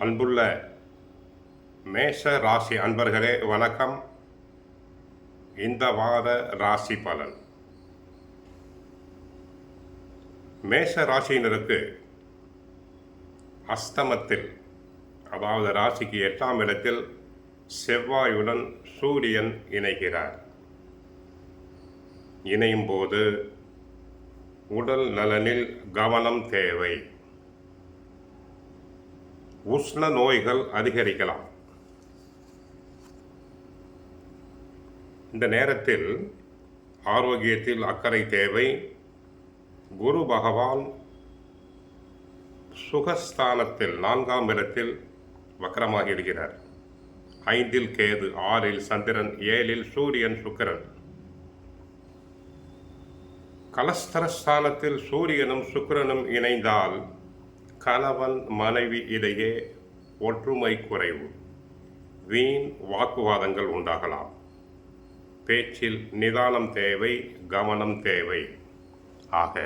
அன்புள்ள மேஷ ராசி அன்பர்களே வணக்கம். இந்த வார ராசி பலன். மேஷ ராசியினருக்கு அஸ்தமத்தில், அதாவது ராசிக்கு 8ஆம் இடத்தில் செவ்வாயுடன் சூரியன் இணைகிறார். இணையும் போது உடல் நலனில் கவனம் தேவை. உஷ்ண நோய்கள் அதிகரிக்கலாம். இந்த நேரத்தில் ஆரோக்கியத்தில் அக்கறை தேவை. குரு பகவான் சுகஸ்தானத்தில் 4ஆம் இடத்தில் வக்ரமாகி இருக்கிறார். 5இல் கேது, 6இல் சந்திரன், 7இல் சூரியன் சுக்கிரன். கலஸ்தரஸ்தானத்தில் சூரியனும் சுக்கிரனும் இணைந்தால் கணவன் மனைவி இடையே ஒற்றுமை குறைவு, வீண் வாக்குவாதங்கள் உண்டாகலாம். பேச்சில் நிதானம் தேவை, கவனம் தேவை. ஆக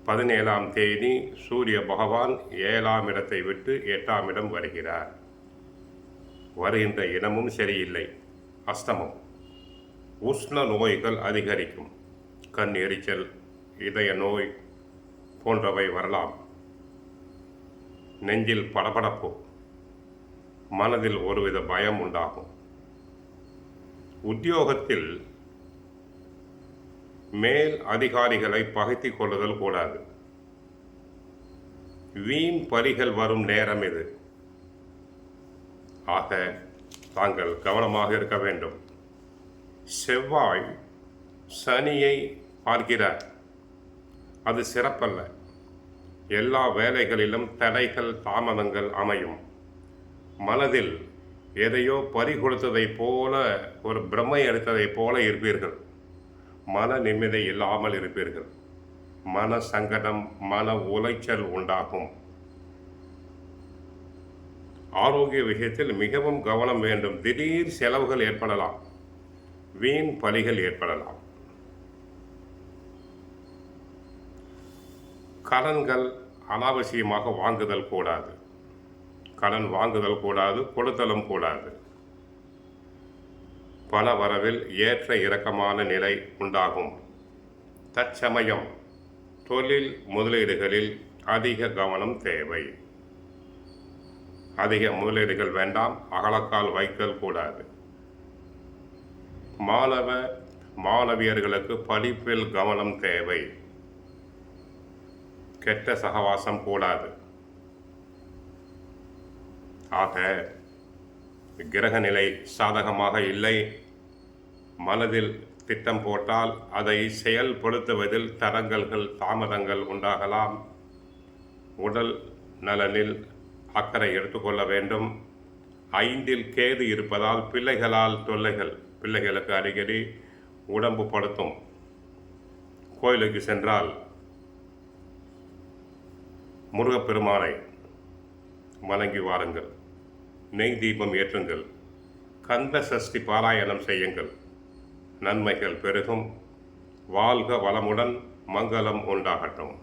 17ஆம் தேதி சூரிய பகவான் 7ஆம் இடத்தை விட்டு 8ஆம் இடம் வருகிறார். வருகின்ற இடமும் சரியில்லை, அஸ்தமம். உஷ்ண நோய்கள் அதிகரிக்கும். கண் எரிச்சல், இதய நோய் போன்றவை வரலாம். நெஞ்சில் படபடப்பு, மனதில் ஒருவித பயம் உண்டாகும். உத்தியோகத்தில் மேல் அதிகாரிகளை பகைத்துக் கொள்ளுதல் கூடாது. வீண் பலிகள் வரும் நேரம் இது. ஆக தாங்கள் கவனமாக இருக்க வேண்டும். செவ்வாய் சனியை பார்க்கிறார். அது சிறப்பல்ல. எல்லா வேலைகளிலும் தடைகள், தாமதங்கள் அமையும். மனதில் எதையோ பறிகொடுத்ததைப் போல, ஒரு பிரம்மை எடுத்ததைப் போல இருப்பீர்கள். மன நிம்மதி இல்லாமல் இருப்பீர்கள். மன சங்கடம், மன உளைச்சல் உண்டாகும். ஆரோக்கிய விஷயத்தில் மிகவும் கவனம் வேண்டும். திடீர் செலவுகள் ஏற்படலாம், வீண் பலிகள் ஏற்படலாம். கடன்கள் அனாவசியமாக வாங்குதல் கூடாது. கடன் வாங்குதல் கூடாது, கொடுத்தலும் கூடாது. பண வரவில் ஏற்ற இறக்கமான நிலை உண்டாகும். தற்சமயம் தொழில் முதலீடுகளில் அதிக கவனம் தேவை. அதிக முதலீடுகள் வேண்டாம், அகலக்கால் வைத்தல் கூடாது. மாணவியர்களுக்கு படிப்பில் கவனம் தேவை. கெட்ட சகவாசம் கூடாது. ஆக கிரக நிலை சாதகமாக இல்லை. மனதில் திட்டம் போட்டால் அதை செயல்படுத்துவதில் தடங்கல்கள், தாமதங்கள் உண்டாகலாம். உடல் நலனில் அக்கறை எடுத்துக்கொள்ள வேண்டும். 5இல் கேது இருப்பதால் பிள்ளைகளால் தொல்லைகள். பிள்ளைகளுக்கு அடிக்கடி உடம்பு படுத்தும். கோயிலுக்கு சென்றால் முருகப்பெருமானை வணங்கி வாருங்கள். நெய் தீபம் ஏற்றுங்கள். கந்த சஷ்டி பாராயணம் செய்யுங்கள். நன்மைகள் பெருகும். வாழ்க வளமுடன். மங்களம் உண்டாகட்டும்.